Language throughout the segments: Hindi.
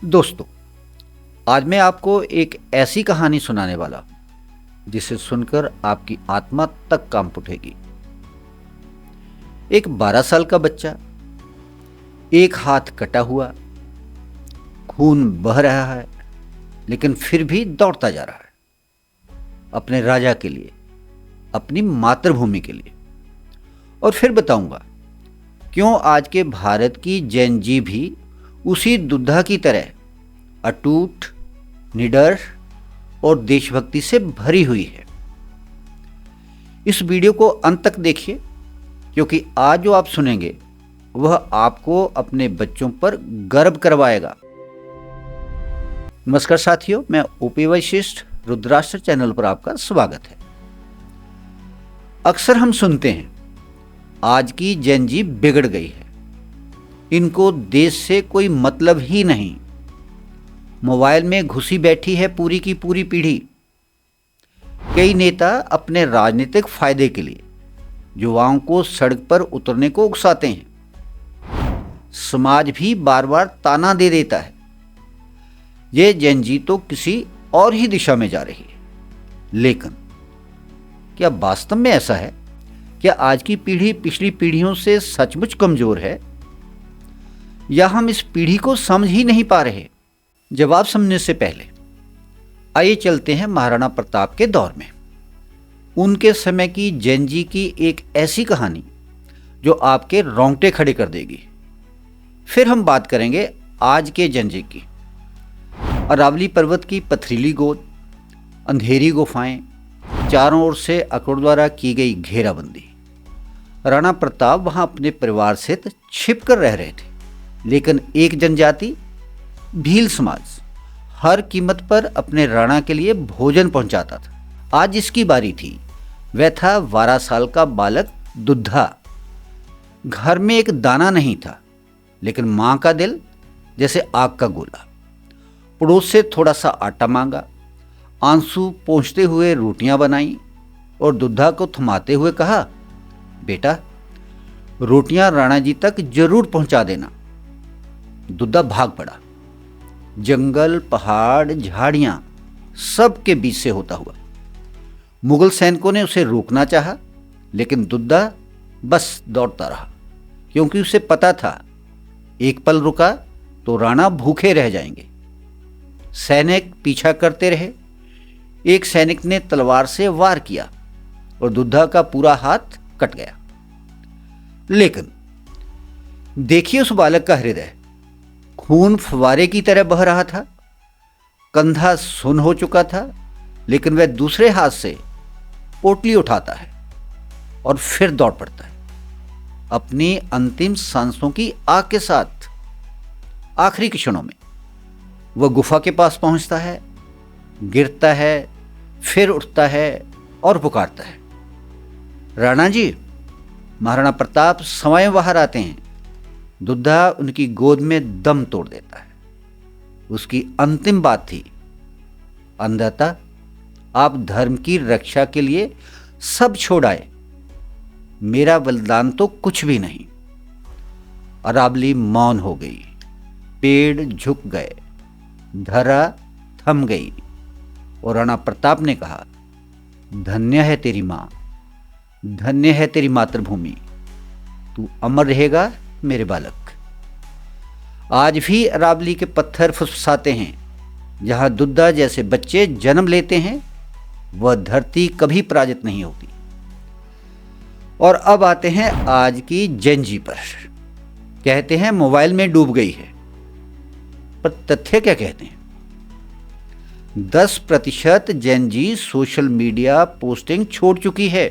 दोस्तों, आज मैं आपको एक ऐसी कहानी सुनाने वाला हूं जिसे सुनकर आपकी आत्मा तक कांप उठेगी। एक 12 साल का बच्चा, एक हाथ कटा हुआ, खून बह रहा है, लेकिन फिर भी दौड़ता जा रहा है अपने राजा के लिए, अपनी मातृभूमि के लिए। और फिर बताऊंगा क्यों आज के भारत की जेन जी भी उसी दुद्धा की तरह अटूट, निडर और देशभक्ति से भरी हुई है। इस वीडियो को अंत तक देखिए, क्योंकि आज जो आप सुनेंगे वह आपको अपने बच्चों पर गर्व करवाएगा। नमस्कार साथियों, मैं ओपी वशिष्ठ रुद्राष्ट्र चैनल पर आपका स्वागत है। अक्सर हम सुनते हैं आज की जेन जी बिगड़ गई है, इनको देश से कोई मतलब ही नहीं, मोबाइल में घुसी बैठी है पूरी की पूरी पीढ़ी। कई नेता अपने राजनीतिक फायदे के लिए युवाओं को सड़क पर उतरने को उकसाते हैं। समाज भी बार बार ताना दे देता है, ये जेन जी तो किसी और ही दिशा में जा रही है। लेकिन क्या वास्तव में ऐसा है? क्या आज की पीढ़ी पिछली पीढ़ियों से सचमुच कमजोर है, या हम इस पीढ़ी को समझ ही नहीं पा रहे? जवाब समझने से पहले आइए चलते हैं महाराणा प्रताप के दौर में, उनके समय की जेन जी की एक ऐसी कहानी जो आपके रोंगटे खड़े कर देगी। फिर हम बात करेंगे आज के जेन जी की। अरावली पर्वत की पथरीली गोद, अंधेरी गुफाएं, चारों ओर से अकबर द्वारा की गई घेराबंदी। राणा प्रताप वहां अपने परिवार से छिप कर रह रहे थे, लेकिन एक जनजाति, भील समाज, हर कीमत पर अपने राणा के लिए भोजन पहुंचाता था। आज जिसकी बारी थी वह था 12 साल का बालक दुद्धा। घर में एक दाना नहीं था, लेकिन मां का दिल जैसे आग का गोला। पड़ोस से थोड़ा सा आटा मांगा, आंसू पोंछते हुए रोटियां बनाई और दुद्धा को थमाते हुए कहा, बेटा रोटियां राणा जी तक जरूर पहुंचा देना। दुद्धा भाग पड़ा, जंगल, पहाड़, झाड़ियां सब के बीच से होता हुआ। मुगल सैनिकों ने उसे रोकना चाहा, लेकिन दुद्धा बस दौड़ता रहा, क्योंकि उसे पता था एक पल रुका तो राणा भूखे रह जाएंगे। सैनिक पीछा करते रहे। एक सैनिक ने तलवार से वार किया और दुद्धा का पूरा हाथ कट गया। लेकिन देखिए उस बालक का हृदय, खून फव्वारे की तरह बह रहा था। कंधा सुन्न हो चुका था, लेकिन वह दूसरे हाथ से पोटली उठाता है और फिर दौड़ पड़ता है, अपनी अंतिम सांसों की आग के साथ। आखिरी क्षणों में वह गुफा के पास पहुंचता है, गिरता है, फिर उठता है और पुकारता है, राणा जी। महाराणा प्रताप स्वयं बाहर आते हैं। दुद्धा उनकी गोद में दम तोड़ देता है। उसकी अंतिम बात थी, अंधता, आप धर्म की रक्षा के लिए सब छोड़ आए, मेरा बलिदान तो कुछ भी नहीं। अरावली मौन हो गई, पेड़ झुक गए, धरा थम गई और राणा प्रताप ने कहा, धन्य है तेरी मां, धन्य है तेरी मातृभूमि, तू अमर रहेगा मेरे बालक। आज भी अरावली के पत्थर फुसफुसाते हैं। जहां दुद्धा जैसे बच्चे जन्म लेते हैं, वह धरती कभी पराजित नहीं होती। और अब आते हैं आज की जेन जी पर। कहते हैं मोबाइल में डूब गई है, पर तथ्य क्या कहते हैं? 10% जेन जी सोशल मीडिया पोस्टिंग छोड़ चुकी है।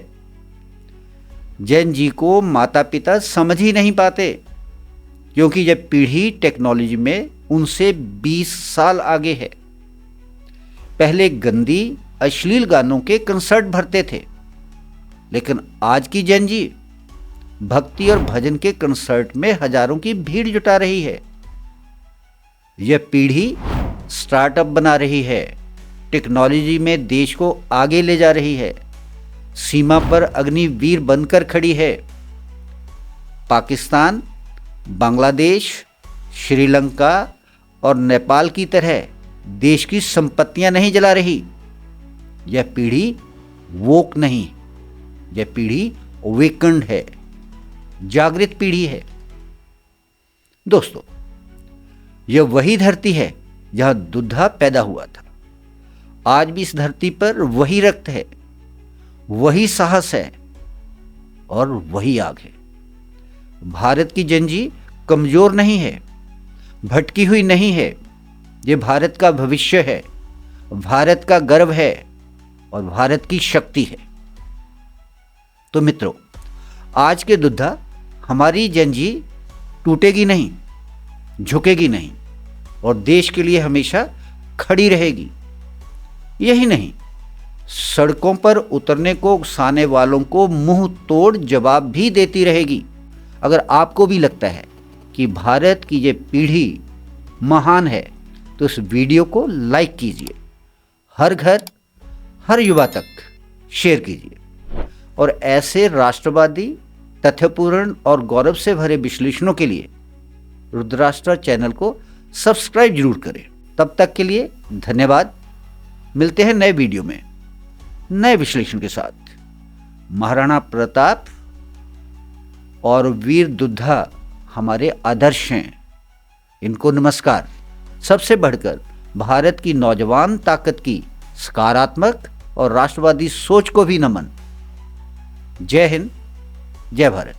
जेन जी को माता पिता समझ ही नहीं पाते, क्योंकि यह पीढ़ी टेक्नोलॉजी में उनसे 20 साल आगे है। पहले गंदी अश्लील गानों के कंसर्ट भरते थे, लेकिन आज की जेन जी भक्ति और भजन के कंसर्ट में हजारों की भीड़ जुटा रही है। यह पीढ़ी स्टार्टअप बना रही है, टेक्नोलॉजी में देश को आगे ले जा रही है, सीमा पर अग्निवीर बनकर खड़ी है। पाकिस्तान, बांग्लादेश, श्रीलंका और नेपाल की तरह देश की संपत्तियां नहीं जला रही। यह पीढ़ी वोक नहीं, यह पीढ़ी अवेकन्ड है, जागृत पीढ़ी है। दोस्तों, यह वही धरती है जहां दुद्धा पैदा हुआ था। आज भी इस धरती पर वही रक्त है, वही साहस है और वही आग है। भारत की जनजी कमजोर नहीं है, भटकी हुई नहीं है। ये भारत का भविष्य है, भारत का गर्व है और भारत की शक्ति है। तो मित्रों, आज के दुद्धा हमारी जनजी टूटेगी नहीं, झुकेगी नहीं और देश के लिए हमेशा खड़ी रहेगी। यही नहीं, सड़कों पर उतरने को उकसाने वालों को मुंह तोड़ जवाब भी देती रहेगी। अगर आपको भी लगता है कि भारत की ये पीढ़ी महान है तो इस वीडियो को लाइक कीजिए, हर घर हर युवा तक शेयर कीजिए और ऐसे राष्ट्रवादी, तथ्यपूर्ण और गौरव से भरे विश्लेषणों के लिए रुद्राष्ट्र चैनल को सब्सक्राइब जरूर करें। तब तक के लिए धन्यवाद। मिलते हैं नए वीडियो में नए विश्लेषण के साथ। महाराणा प्रताप और वीर दुद्धा हमारे आदर्श हैं, इनको नमस्कार। सबसे बढ़कर भारत की नौजवान ताकत की सकारात्मक और राष्ट्रवादी सोच को भी नमन। जय हिंद, जय भारत।